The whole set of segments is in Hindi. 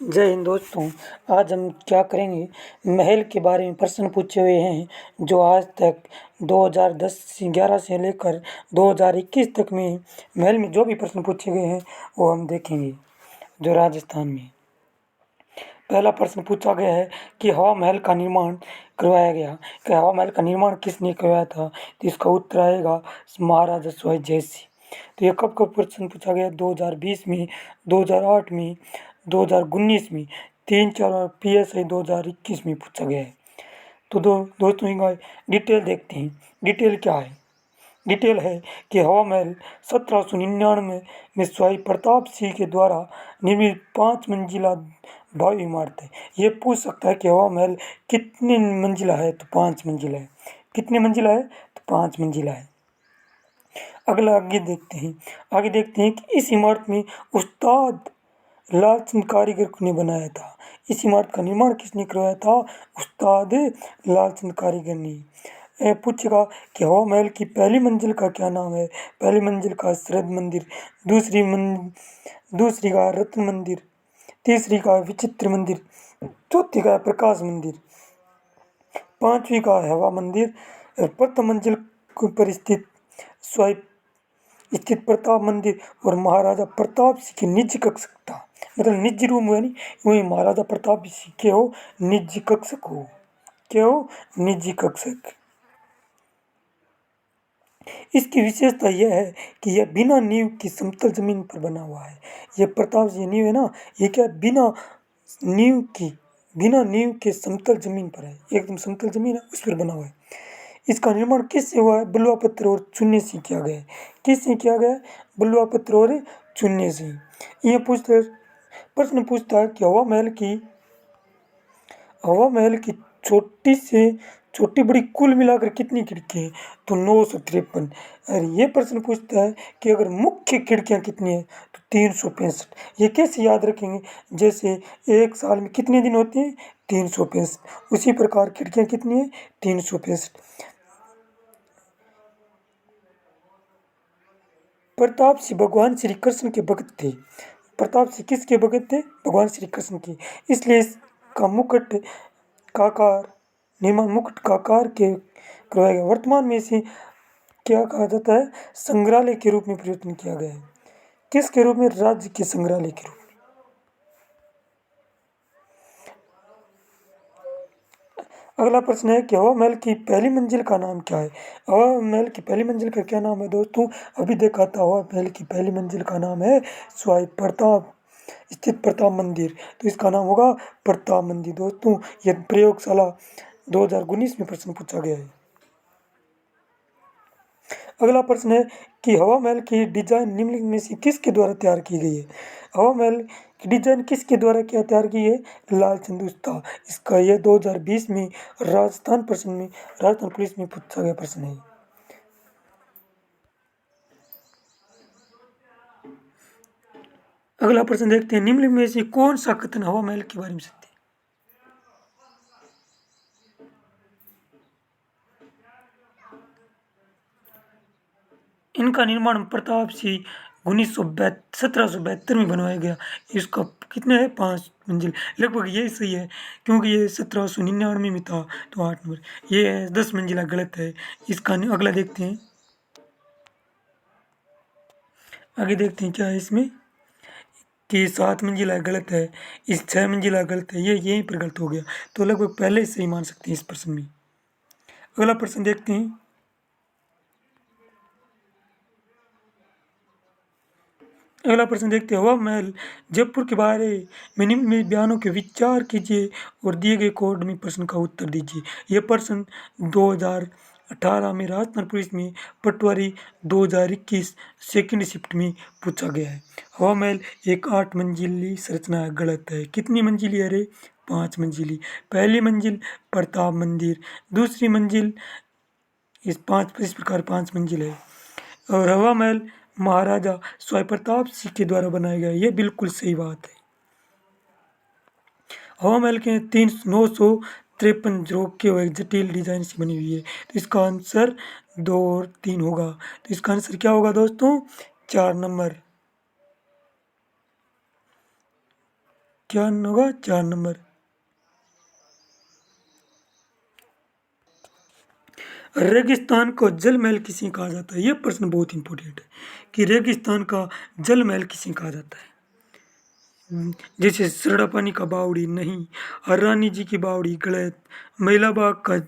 जय हिंद दोस्तों। आज हम क्या करेंगे, महल के बारे में प्रश्न पूछे हुए हैं जो आज तक 2010-11 से लेकर 2021 तक में महल में जो भी प्रश्न पूछे गए हैं वो हम देखेंगे। जो राजस्थान में पहला प्रश्न पूछा गया है कि हवा महल का निर्माण करवाया गया, कि हवा महल का निर्माण किसने करवाया था, तो इसका उत्तर आएगा महाराजा सवाई जय सिंह। तो ये कब कब प्रश्न पूछा गया? 2020 में, 2008 में, 2019 में, 3-4 और PSI 2021 में पूछा गया है। तो दोस्तों इनका डिटेल देखते हैं। डिटेल क्या है? डिटेल है कि हवा महल 1799 में स्वाई प्रताप सिंह के द्वारा निर्मित 5 मंजिला भव्य इमारत है। ये पूछ सकता है कि हवा महल कितनी मंजिला है, तो 5 मंजिला है। कितनी मंजिला है? तो 5 मंजिला है। अगला आगे देखते हैं कि इस इमारत में उस्ताद लालचंद कारीगर ने बनाया था। इस इमारत का निर्माण किसने करवाया था? उस्ताद लालचंद कारीगर ने। पूछेगा कि हवा महल की पहली मंजिल का क्या नाम है? पहली मंजिल का शरद मंदिर, दूसरी का रत्न मंदिर, तीसरी का विचित्र मंदिर, चौथी का प्रकाश मंदिर, पांचवी का हवा मंदिर, प्रथम मंजिल पर स्थित प्रताप मंदिर और महाराजा प्रताप सिंह की निजी कक्ष था। मतलब निजी रूम हुआ नहीं, वही महाराजा प्रताप सिंह के हो निजी कक्षक हो, क्या हो? निजी कक्षक। इसकी विशेषता यह है कि यह बिना नींव की समतल जमीन पर बना हुआ है। यह प्रताप सिंह नींव है ना, ये क्या बिना नींव के समतल जमीन पर है, एकदम समतल जमीन है उस पर बना हुआ है। इसका निर्माण किससे हुआ है? बलुआ पत्थर और चूने से किया गया है। किससे किया गया है? बलुआ पत्थर और चूने से। यह प्रश्न पूछता है कि हवा महल की छोटी से छोटी बड़ी कुल मिलाकर कितनी खिड़की हैं? तो 953। और ये प्रश्न पूछता है कि अगर मुख्य खिड़कियां कितनी है? तो 365। ये कैसे याद रखेंगे? जैसे एक साल में कितने दिन होते हैं? 365। उसी प्रकार खिड़कियां कितनी है? 365। प्रताप सिंह भगवान श्री कृष्ण के भक्त थे। प्रताप सिंह किसके भक्त थे? भगवान श्री कृष्ण के। इसलिए इसका मुकुट का आकार के करवाया गया। वर्तमान में इसे क्या कहा जाता है? संग्रहालय के रूप में परिवर्तन किया गया है। किसके रूप में? राज्य के संग्रहालय के रूप में। अगला प्रश्न है कि हवा महल की पहली मंजिल का नाम क्या है? हवा महल की पहली मंजिल का क्या नाम है दोस्तों? अभी देखा था, हवा महल की पहली मंजिल का नाम है स्वाई प्रताप स्थित प्रताप मंदिर। तो इसका नाम होगा प्रताप मंदिर। दोस्तों यह प्रयोगशाला 2019 में प्रश्न पूछा गया है। अगला प्रश्न है कि हवा महल की डिजाइन निम्नलिखित में से किसके द्वारा तैयार की गई है? हवा महल की डिजाइन किसके द्वारा क्या तैयार की है? लालचंद उस्ताद। इसका यह 2020 में राजस्थान पुलिस में पूछा गया प्रश्न है। अगला प्रश्न देखते हैं, निम्नलिखित में से कौन सा कथन हवा महल के बारे में सत्य है? इनका निर्माण प्रताप सिंह 1772 में बनवाया गया। इसका कितने है? 5 मंजिल। लगभग यही सही है क्योंकि ये 1799 में था, तो 8 नंबर। ये 10 मंजिला गलत है। इसका अगला देखते हैं। आगे देखते हैं क्या है इसमें, कि 7 मंजिला गलत है, इस 6 मंजिला गलत है, ये यहीं पर गलत हो गया। तो लगभग पहले से ही मान सकते हैं इस प्रश्न में। अगला प्रश्न देखते हैं। अगला प्रश्न देखते हैं, हवा महल जयपुर के बारे में निम्न में बयानों के विचार कीजिए और दिए गए कोड में प्रश्न का उत्तर दीजिए। यह प्रश्न 2018 में राजस्थान पुलिस में पटवारी 2021 सेकंड शिफ्ट में पूछा गया है। हवा महल एक 8 मंजिली संरचना है, गलत है। कितनी मंजिली है रे? 5 मंजिली। पहली मंजिल प्रताप मंदिर, दूसरी मंजिल इस प्रकार 5 मंजिल है। और हवा महल महाराजा स्वाई प्रताप सिंह के द्वारा बनाया गया, ये बिल्कुल सही बात है। हवा महल के 953 झरोखे और एक जटिल डिजाइन से बनी हुई है। तो इसका आंसर 2 और 3 होगा। तो इसका आंसर क्या होगा दोस्तों? 4 नंबर। क्या होगा 4 नंबर। रेगिस्तान को जल महल किसे कहा जाता है? यह प्रश्न बहुत इंपॉर्टेंट है कि रेगिस्तान का जल महल किसे कहा जाता है। जैसे सरड़ा पानी का बावड़ी नहीं, और रानी जी की बावड़ी गलत, महिला बाग का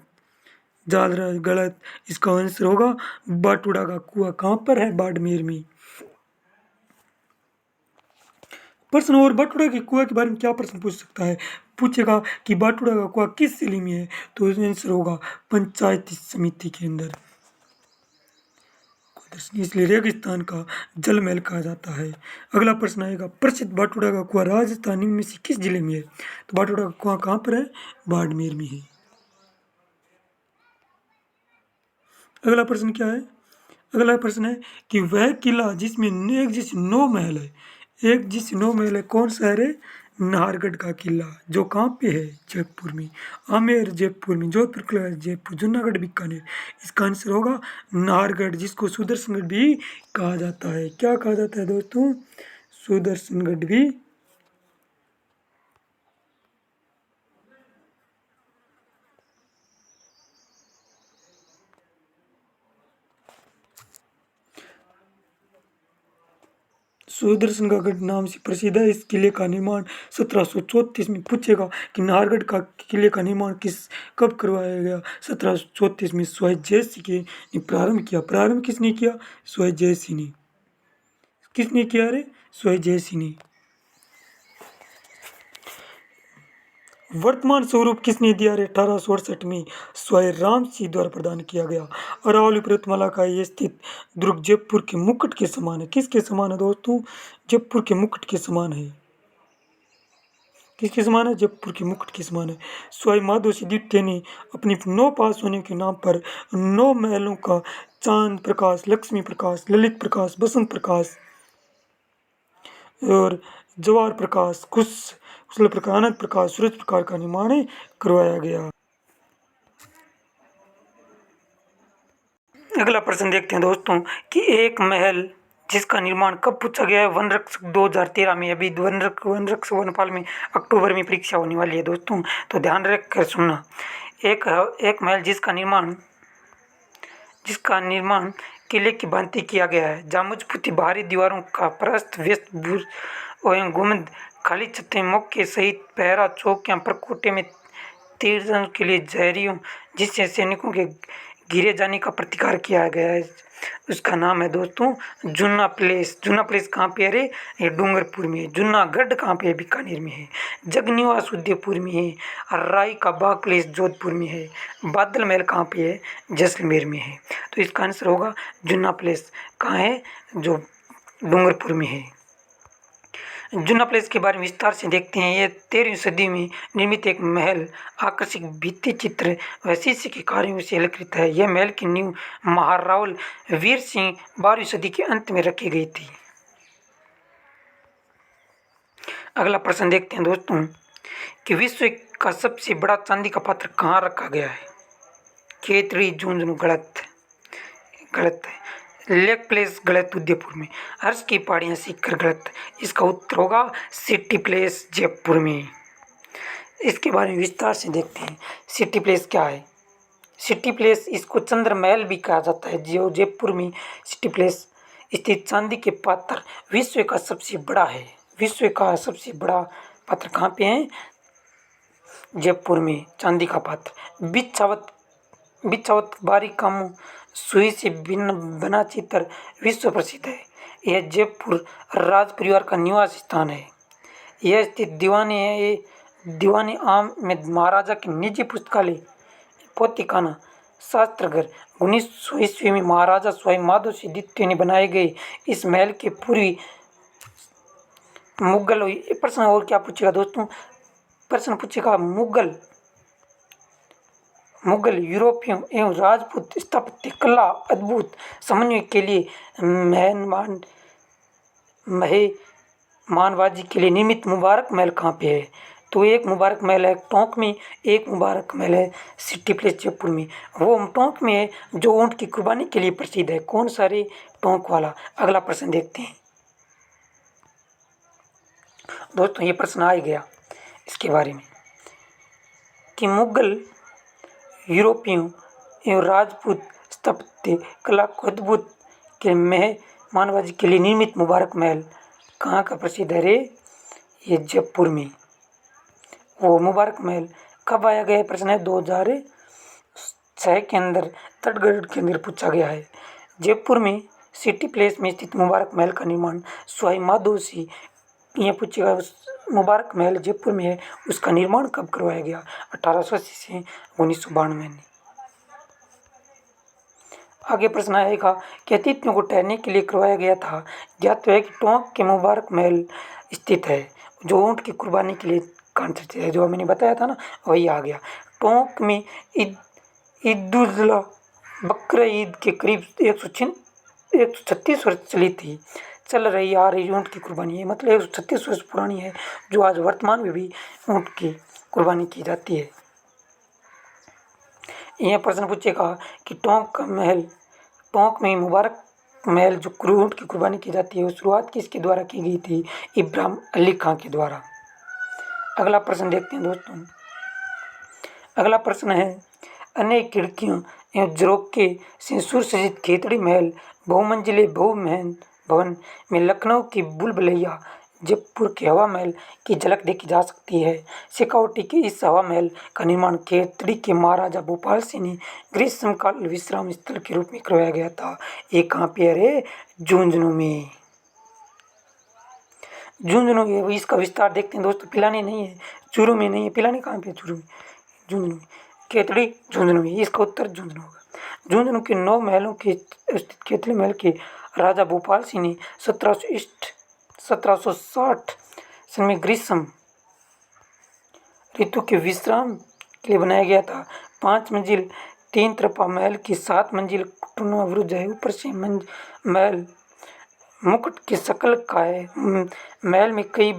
जालरा गलत। इसका आंसर होगा बाटूड़ा का कुआं। कहाँ पर है? बाड़मेर में। प्रश्न और बाटूड़ा के कुआं के बारे में क्या प्रश्न पूछ सकता है? पूछेगा कि बाटूड़ा का कुआं किस जिले में है, तो आंसर होगा पंचायती समिति के अंदर। इसलिए रेगिस्तान का जल महल कहा जाता है। अगला प्रश्न आएगा, प्रसिद्ध बाटूड़ा का कुआं राजस्थान में से किस जिले में है? तो बाटूड़ा का कुआं कहाँ पर है? बाड़मेर में है। अगला प्रश्न क्या है? अगला प्रश्न है कि वह किला जिसमें एक जैसे 9 महल है, एक जैसे 9 महल है, कौन सा है? नाहरगढ़ का किला, जो कहाँ पे है? जयपुर में। आमेर जयपुर में, जोधपुर किला जयपुर, जूनागढ़ बीकानेर। इसका आंसर होगा नाहरगढ़, जिसको सुदर्शनगढ़ भी कहा जाता है। क्या कहा जाता है दोस्तों? सुदर्शनगढ़ भी। सुदर्शनगढ़ नाम से प्रसिद्ध है। इस किले का निर्माण 1734 में। पूछेगा कि नाहरगढ़ का किले का निर्माण कब करवाया गया? 1734 में स्वयं जयसिंह ने प्रारंभ किया। प्रारंभ किसने किया? स्वयं जयसिंह ने। किसने किया रे? स्वयं जयसिंह ने। वर्तमान स्वरूप किसने दिया रे? 1868 में स्वयं राम सिंह द्वारा प्रदान किया गया। अरावली पर्वतमाला का ये स्थित दुर्ग जयपुर के मुकुट के समान है। किसके समान है दोस्तों? जयपुर के मुकुट के समान है। किसके समान है? जयपुर के मुकुट के समान है। स्वयं माधोसी द्वितीय ने अपनी 9 पास होने के नाम पर 9 महलों का चांद प्रकाश, लक्ष्मी प्रकाश, ललित प्रकाश, बसंत प्रकाश और जवाहर प्रकाश, कुशल प्रकाश, आनंद प्रकाश, सूरज प्रकाश का निर्माण करवाया गया। अगला प्रश्न देखते हैं दोस्तों कि एक महल जिसका निर्माण कब पूछा गया है? वन रक्षक 2013 में। अभी वन रक्षक वनपाल में अक्टूबर में परीक्षा होने वाली है दोस्तों, तो ध्यान रख कर सुनना। एक महल जिसका निर्माण किले की भांति किया गया है, जहाँ मजबूती बाहरी दीवारों का प्रस्थ व्यस्त एवं गुंबद, खाली छतें, मौके सहित पहरा चौकियां, परकोटे में तीर के लिए जहरियों जिससे सैनिकों के गिरे जाने का प्रतिकार किया गया है। उसका नाम है दोस्तों जूना प्लेस। जूना प्लेस कहाँ पे है रे? ये डूंगरपुर में है। जूनागढ़ कहाँ पे है? बीकानेर में है। जगनिवास उदयपुर में है। और राय का बाग प्लेस जोधपुर में है। बादल महल कहाँ पे है? जैसलमेर में है। तो इसका आंसर होगा जूना प्लेस। कहाँ है? जो डूंगरपुर में है। जूना प्लेस के बारे में विस्तार से देखते हैं। ये 13वीं सदी में निर्मित एक महल आकर्षक भित्ति चित्र व शीशे के कार्यों से अलंकृत है। यह महल की नींव महारावल वीर सिंह 12वीं सदी के अंत में रखी गई थी। अगला प्रश्न देखते हैं दोस्तों कि विश्व का सबसे बड़ा चांदी का पात्र कहाँ रखा गया है? खेतड़ी झुंझुनू गलत है। लेक प्लेस गलत, उदयपुर में। हर्ष की पहाड़ियाँ सीकर गलत। इसका उत्तर होगा सिटी प्लेस जयपुर में। इसके बारे में विस्तार से देखते हैं। सिटी प्लेस क्या है? सिटी प्लेस, इसको चंद्र महल भी कहा जाता है, जो जयपुर में सिटी प्लेस स्थित चांदी के पात्र विश्व का सबसे बड़ा है। विश्व का सबसे बड़ा पात्र कहाँ पे है? जयपुर में चांदी का पात्र। बिछावत बारीक कामों सुई से बना चित्र विश्व प्रसिद्ध है। यह जयपुर राज परिवार का निवास स्थान है। यह स्थित दीवाने आम में महाराजा की निजी पुस्तकालय, पोथीखाना, शास्त्रागार। 1900 ईस्वी में महाराजा स्वयं माधोसी द्वितीय ने बनाए गए इस महल के पूर्वी मुगल। प्रश्न और क्या पूछेगा दोस्तों? प्रश्न पूछेगा मुगल, यूरोपियों एवं राजपूत स्थापत्य कला अद्भुत समन्वय के लिए मेहमानवाजी के लिए निर्मित मुबारक महल कहाँ पे है? तो एक मुबारक महल है टोंक में, एक मुबारक महल है सिटी प्लेस जयपुर में। वो टोंक में है जो ऊँट की कुर्बानी के लिए प्रसिद्ध है। कौन सा रे? टोंक वाला। अगला प्रश्न देखते हैं। दोस्तों ये प्रश्न आ ही गया इसके बारे में कि मुगल, यूरोपियों एवं राजपूत स्थापत्य कला को अद्भुत के मेहमानवाजी के लिए निर्मित मुबारक महल कहाँ का प्रसिद्ध है रे? ये जयपुर में। वो मुबारक महल कब आया गया प्रश्न है 2006 के अंदर तटगढ़ के अंदर पूछा गया है। जयपुर में सिटी प्लेस में स्थित मुबारक महल का निर्माण स्वाई माधो सिंह, ये पूछेगा मुबारक महल जयपुर में है, उसका निर्माण कब करवाया गया? 1880 से 1992 में। आगे प्रश्न आएगा कि अतिथियों को ठहरने के लिए करवाया गया था। ज्ञात है कि टोंक के मुबारक महल स्थित है, जो ऊँट की कुर्बानी के लिए कांक्षित है, जो मैंने बताया था ना वही आ गया। टोंक में ईद-उल-जुहा बकरा ईद के करीब 136 वर्ष चल रही आ रही ऊँट की कुर्बानी है, मतलब 136 वर्ष पुरानी है, जो आज वर्तमान में भी ऊँट की कुर्बानी की जाती है। यह प्रश्न पूछेगा कि टोंक में मुबारक महल जो ऊँट की कुर्बानी की जाती है, वो शुरुआत किसके द्वारा की गई थी? इब्राहिम अली खां के द्वारा। अगला प्रश्न देखते हैं दोस्तों। अगला प्रश्न है अनेक खिड़कियों एवं झरोखे से सुसज्जित खेतड़ी महल बहुमंजिले भवन में लखनऊ की भूल-भुलैया जयपुर के हवा महल की झलक देखी जा सकती है। शेखावटी के इस हवा महल का निर्माण खेतड़ी के महाराजा भूपाल सिंह ने ग्रीष्मकाल विश्राम स्थल के रूप में करवाया गया था। ये कहाँ पे है रे? झुंझुनू में। झुंझुनू ये इसका विस्तार देखते हैं दोस्तों। पिलानी नहीं है, चूरू में नहीं है। पिलानी कहाँ पे? चूरू में, झुंझुनू में। खेतड़ी झुंझुनू में, इसका उत्तर झुंझुनू होगा। झुंझुनू के 9 महलों के स्थित खेतड़ी महल के राजा भूपाल सिंह ने 1760 सन में ग्रीष्म ऋतु के विश्राम के लिए बनाया गया था। 5 मंजिल 3 तरफा महल की 7 मंजिल टूना बुरुज है। ऊपर से महल मुकुट की शक्ल का है। महल में कई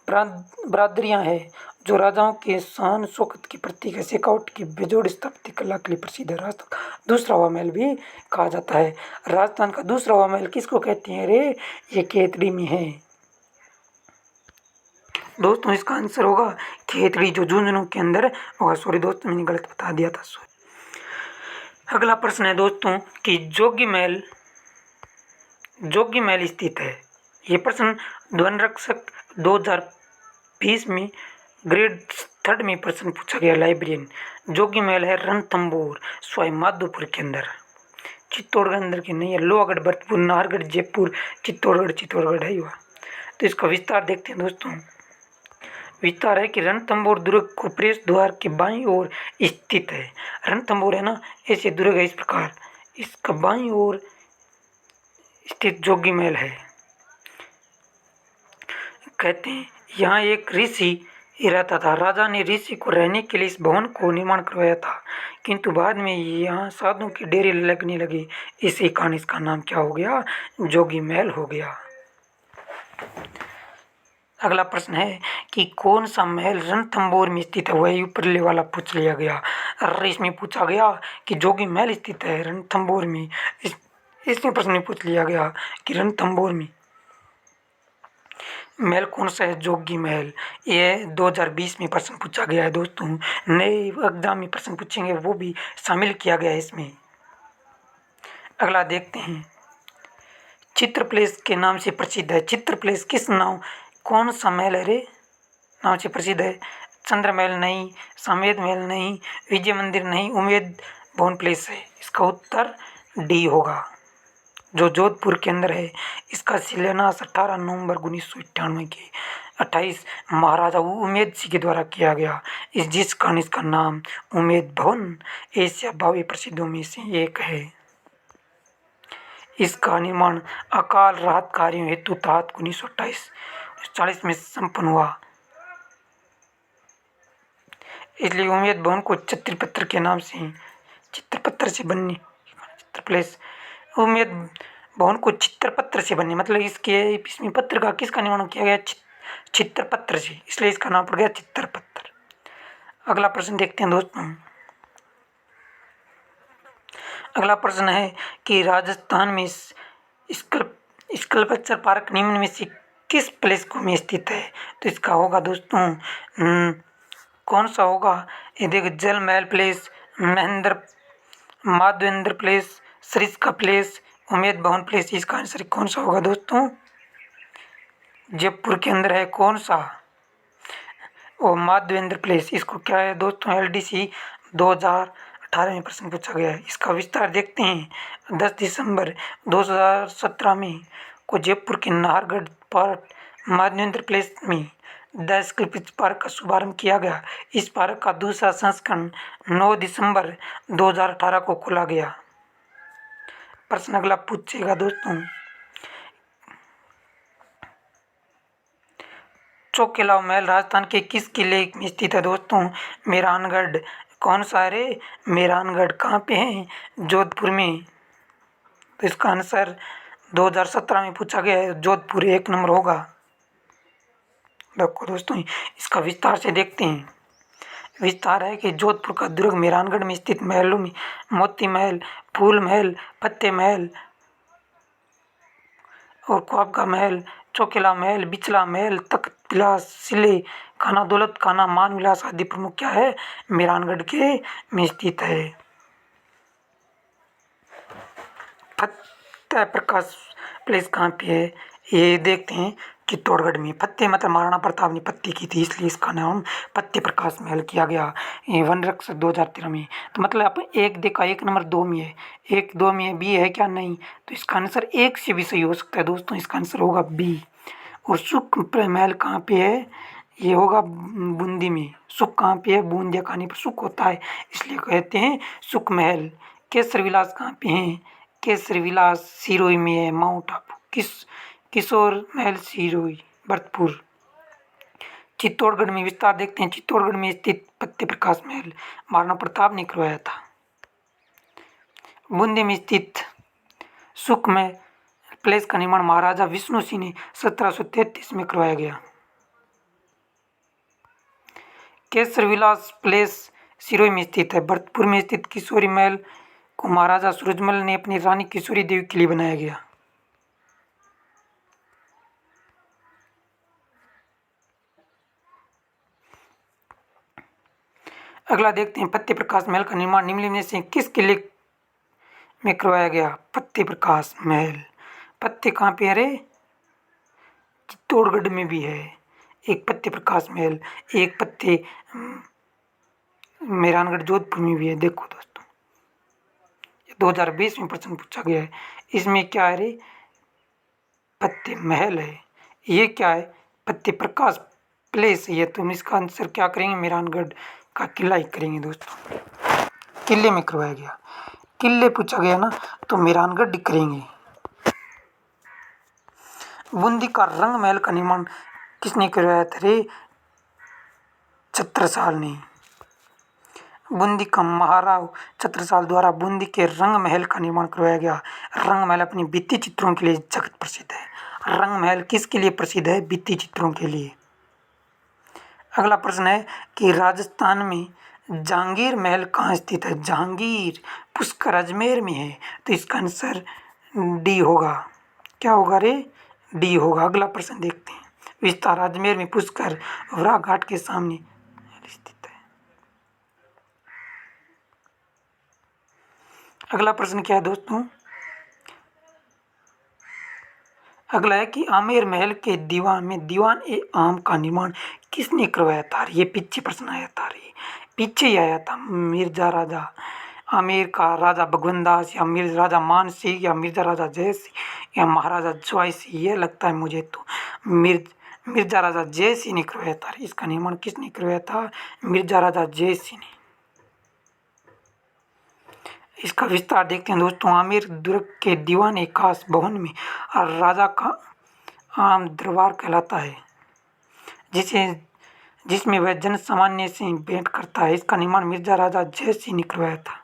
बरादरियां हैं जो राजाओं के शान शौकत की प्रतीक है। शेखावट की बेजोड़ स्थापत्य कला के लिए प्रसिद्ध है। राजस्थान का दूसरा हवा महल भी कहा जाता है। राजस्थान का दूसरा हवा महल किसको कहते हैं रे? ये खेतड़ी में है दोस्तों। इसका आंसर होगा खेतड़ी, जो झुंझुनू के अंदर होगा। सॉरी दोस्तों, मैंने गलत बता दिया था। अगला प्रश्न है दोस्तों कि जोगी महल स्थित है। ये प्रश्न ध्वनिरक्षक 2020 में ग्रेड 3 में प्रश्न पूछा गया। लाइब्रेरियन जोगी महल है रणथंभौर सवाई माधोपुर के अंदर, चित्तौड़गढ़ अंदर के नहीं है। लोहागढ़, भरतपुर, नाहरगढ़, जयपुर, चित्तौड़गढ़ है युवा। तो इसका विस्तार देखते हैं दोस्तों। विस्तार है कि रणथंभौर दुर्ग को प्रवेश द्वार के बाईं ओर स्थित है। रणथंभौर है ना, ऐसे दुर्ग है इस प्रकार। इसका बाईं ओर स्थित जोगी महल है। कहते हैं यहाँ एक ऋषि रहता था। राजा ने ऋषि को रहने के लिए इस भवन को निर्माण करवाया था, किंतु बाद में यहाँ साधुओं के डेरे लगने लगे। इसी कारण इसका नाम क्या हो गया? जोगी महल हो गया। अगला प्रश्न है कि कौन सा महल रणथंभौर में स्थित है? वही ऊपरले वाला पूछ लिया गया। इसमें पूछा गया कि जोगी महल स्थित है रणथंभौर में। इसमें प्रश्न में पूछ लिया गया कि रणथंभौर में महल कौन सा है? जोगी महल। ये 2020 में प्रश्न पूछा गया है दोस्तों। नए एग्जाम में प्रश्न पूछेंगे, वो भी शामिल किया गया है इसमें। अगला देखते हैं। चित्र प्लेस के नाम से प्रसिद्ध है। चित्र प्लेस किस नाम, कौन सा महल है रे नाम से प्रसिद्ध है? चंद्र महल नहीं, समेत महल नहीं, विजय मंदिर नहीं, उम्मेद भवन प्लेस है। इसका उत्तर डी होगा, जो जोधपुर के अंदर है। इसका शिलान्यास 18 नवंबर 1991 के 28 महाराजा उमेद सिंह के द्वारा किया गया। जिस कारण इसका नाम उमेद भवन एशिया 22 प्रसिद्धों में से एक है। इसका निर्माण अकाल राहत कार्यों हेतु तहत 1940 में संपन्न हुआ, इसलिए उमेद भवन को चित्रपत्र के नाम से चित्रपत्र से बनने प्लेस उमेद भवन को चित्रपत्र से बनने मतलब इसमें पत्र का किसका निर्माण किया गया? चित्रपत्र से, इसलिए इसका नाम पड़ गया चित्रपत्र। अगला प्रश्न देखते हैं दोस्तों। अगला प्रश्न है कि राजस्थान में स्कल्पचर पार्क निम्न में से किस प्लेस को में स्थित है? तो इसका होगा दोस्तों कौन सा होगा? ये देखो, जल महल place, Mahendra Madhavendra place, Sariska place, Umaid Bhawan place. इसका आंसर कौन सा होगा दोस्तों? जयपुर के अंदर है कौन सा? वो माधवेंद्र प्लेस। इसको क्या है दोस्तों? LDC 2018 में प्रश्न पूछा गया है। इसका विस्तार देखते हैं। 10 दिसंबर 2017 में को जयपुर के नाहरगढ़ पार्क माधवेंद्र प्लेस में द स्क्रिप्च पार्क का शुभारंभ किया गया। इस पार्क का दूसरा संस्करण 9 दिसंबर 2018 को खोला गया। प्रश्न अगला पूछेगा दोस्तों, चौकिला महल राजस्थान के किस किले में स्थित है दोस्तों? मेहरानगढ़। कौन सा है? मेहरानगढ़। कहाँ पे है? जोधपुर में। तो इसका आंसर 2017 में पूछा गया है, जोधपुर 1 नंबर होगा। देखो दोस्तों, इसका विस्तार से देखते हैं। विस्तार है कि जोधपुर का दुर्ग मेहरानगढ़ में स्थित महलों में मोती महल, फूल महल, फतेह महल और ख्वाबगा महल, चौकिला महल, बिचला महल, तख्त विलास, सिले, खाना दौलत खाना, मान विलास आदि प्रमुख क्या है? मेहरानगढ़ के में स्थित है। फतेह प्रकाश प्लेस कहाँ पे है? ये देखते हैं, चित्तौड़गढ़ में। फतेह मतलब महाराणा प्रताप ने फतेह की थी, इसलिए इसका नाम फतेह प्रकाश महल किया गया। ये वन रक्षक 2013 में। तो मतलब आप एक देखा, 1 नंबर 2 में है, 1 2 में बी है क्या? नहीं। तो इसका आंसर 1 से भी सही हो सकता है दोस्तों। इसका आंसर होगा बी। और सुख महल कहाँ पे है? ये होगा बूंदी में। सुख कहाँ पे है? बूंदिया खाने पर सुख होता है, इसलिए कहते हैं सुख महल। केसर विलास कहाँ पे है? केसर विलास सिरोही में है, माउंट आबू। किशोर महल सिरोही, भरतपुर। चित्तौड़गढ़ में विस्तार देखते हैं। चित्तौड़गढ़ में स्थित फतेह प्रकाश महल महाराणा प्रताप ने करवाया था। बूंदी में स्थित सुख में प्लेस का निर्माण महाराजा विष्णु सिंह ने 1733 में करवाया गया। केसर विलास प्लेस सिरोही में स्थित है। भरतपुर में स्थित किशोरी महल को महाराजा सूरजमल ने अपनी रानी किशोरी देवी के लिए बनाया गया। अगला देखते हैं, फतेह प्रकाश महल का निर्माण निम्नलिखित में से किस किले में करवाया गया? फतेह प्रकाश महल। फतेह कहाँ पे है रे? चित्तौड़गढ़ में भी है एक फतेह प्रकाश महल, एक फतेह मेहरानगढ़ जोधपुर में भी है। देखो दोस्तों, 2020 में प्रश्न पूछा गया है। इसमें क्या है रे? फतेह महल है। ये क्या है? फतेह प्रकाश प्लेस है। तो हम इसका आंसर क्या करेंगे? मेहरानगढ़ का किला ही करेंगे दोस्तों। किले में करवाया गया, किले पूछा गया ना, तो मेहरानगढ़ करेंगे। बूंदी का रंग महल का निर्माण किसने करवाया था रे? छत्रसाल ने। बूंदी का महाराव छत्रसाल द्वारा बूंदी के रंग महल का निर्माण करवाया गया। रंग महल अपनी भित्ति चित्रों के लिए जगत प्रसिद्ध है। रंग महल किसके लिए प्रसिद्ध है? भित्ति चित्रों के लिए। अगला प्रश्न है कि राजस्थान में जहांगीर महल कहाँ स्थित है? जहांगीर पुष्कर अजमेर में है। तो इसका आंसर डी होगा। क्या होगा रे? डी होगा। अगला प्रश्न देखते हैं। विस्तार अजमेर में पुष्कर वराह घाट के सामने स्थित है। अगला प्रश्न क्या है दोस्तों? अगला है कि आमेर महल के दीवान में दीवान-ए-आम का निर्माण किसने करवाया था? ये पीछे प्रश्न आया था रे, पीछे ही आया था। मिर्जा राजा आमेर का राजा भगवंत दास, या मिर्जा राजा मान सिंह, या मिर्जा राजा जय सिंह, या महाराजा जय सिंह। ये लगता है मुझे तो मिर्जा राजा जय सिंह ने करवाया था। इसका निर्माण किसने करवाया था? मिर्जा राजा जय सिंह ने। इसका विस्तार देखते हैं दोस्तों। आमेर दुर्ग के दीवान खास भवन में राजा का आम दरबार कहलाता है, जिसमें वह जन सामान्य से भेंट करता है। इसका निर्माण मिर्जा राजा जय सिंह ने करवाया था।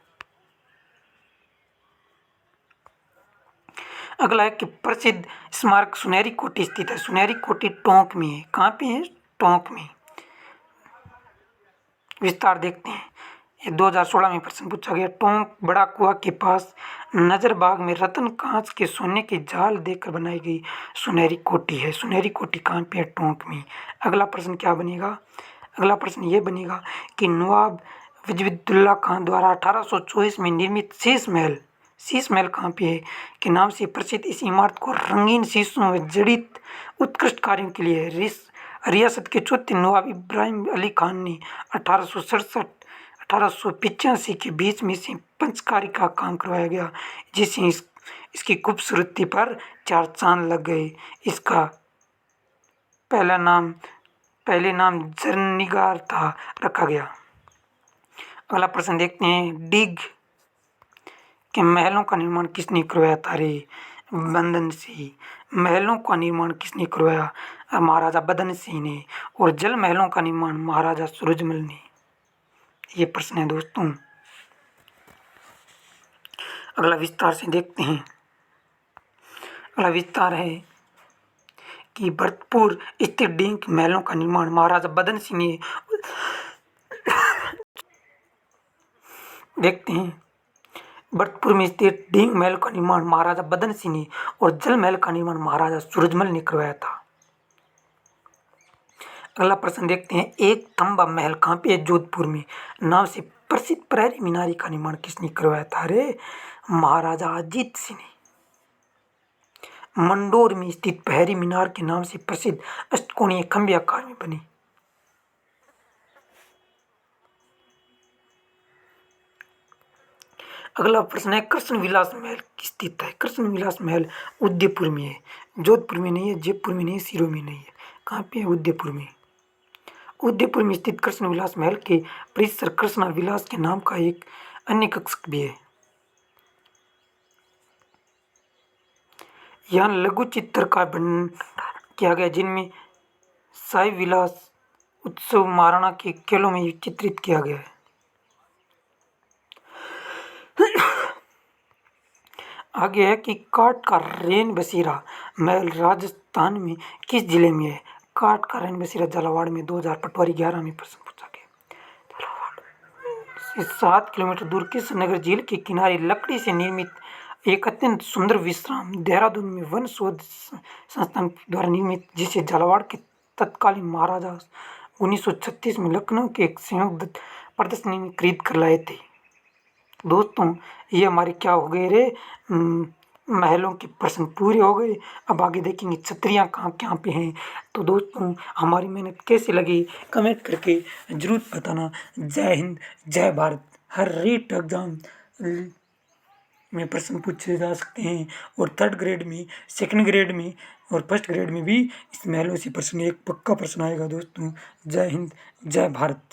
अगला है कि प्रसिद्ध स्मारक सुनहरी कोठी स्थित है। सुनहरी कोठी टोंक में है। कहाँ पे है? टोंक में। विस्तार देखते हैं। ये 2016 में प्रश्न पूछा गया। टोंक बड़ा कुआ के पास नजरबाग में रतन कांच के सोने की जाल देकर बनाई गई सुनहरी कोठी है। सुनहरी कोठी कहाँ पे है? टोंक में। अगला प्रश्न क्या बनेगा? अगला प्रश्न ये बनेगा कि नवाब वजीदुल्ला खान द्वारा 1824 में निर्मित शीश महल कहाँ पे है के नाम से प्रसिद्ध इस इमारत को रंगीन शीशों में जड़ित उत्कृष्ट कार्यों के लिए रियासत के चौथे नवाब इब्राहिम अली खान ने 1885 के बीच में इसे पंचकारी का काम करवाया गया, जिससे इसकी खूबसूरती पर 4 चांद लग गए। इसका पहले नाम जरनिगार था रखा गया। अगला प्रश्न देखते हैं। डिग के महलों का निर्माण किसने करवाया था? रे बदन सिंह। महलों का निर्माण किसने करवाया? महाराजा बदन सिंह ने। और जल महलों का निर्माण महाराजा सूरजमल ने। ये प्रश्न है दोस्तों। अगला विस्तार से देखते हैं। अगला विस्तार है कि भरतपुर स्थित डिग महलों का निर्माण महाराजा बदन सिंह ने। देखते हैं। भरतपुर में स्थित डिग महल का निर्माण महाराजा बदन सिंह ने और जल महल का निर्माण महाराजा सूरजमल ने करवाया था। अगला प्रश्न देखते हैं। एक थंबा महल कहाँ पे है? जोधपुर में। नाम से प्रसिद्ध प्रहरी मीनार का निर्माण किसने करवाया था? अरे महाराजा अजीत सिंह ने। मंडोर में स्थित प्रहरी मीनार के नाम से प्रसिद्ध अष्टकोणीय खंभे आकार में बनी। अगला प्रश्न है। कृष्ण विलास महल स्थित है। कृष्ण विलास महल उदयपुर में है, जोधपुर में नहीं है, जयपुर में नहीं है, सिरों में नहीं है। कहाँ पे है? उदयपुर में। उदयपुर में स्थित कृष्ण विलास महल के परिसर कृष्णा विलास के नाम का एक अन्य कक्ष भी है। यहाँ लघु चित्र का भंडारण किया गया, जिनमें शाही विलास उत्सव महाराणा के खेलों में चित्रित किया गया है। आगे है कि काट का रेन बसेरा महल राजस्थान में किस जिले में है? काट का रेन बसेरा झालावाड़ में। 2000 पटवारी 11 में प्रश्न पूछा गया। झालावाड़ से 7 किलोमीटर दूर कृष्णनगर झील के किनारे लकड़ी से निर्मित एक अत्यंत सुंदर विश्राम देहरादून में वन शोध संस्थान द्वारा निर्मित, जिसे झालावाड़ के तत्कालीन महाराजा 1936 में लखनऊ के एक संयुक्त प्रदर्शनी में खरीद कर लाए थे। दोस्तों ये हमारे क्या हो गए रे, महलों के प्रश्न पूरे हो गए। अब आगे देखेंगे छतरियाँ कहाँ कहाँ पे हैं। तो दोस्तों हमारी मेहनत कैसी लगी कमेंट करके ज़रूर बताना। जय हिंद, जय भारत। हर रीट एग्जाम में प्रश्न पूछे जा सकते हैं और 3rd ग्रेड में, 2nd ग्रेड में और 1st ग्रेड में भी इस महलों से प्रश्न एक पक्का प्रश्न आएगा दोस्तों। जय हिंद, जय भारत।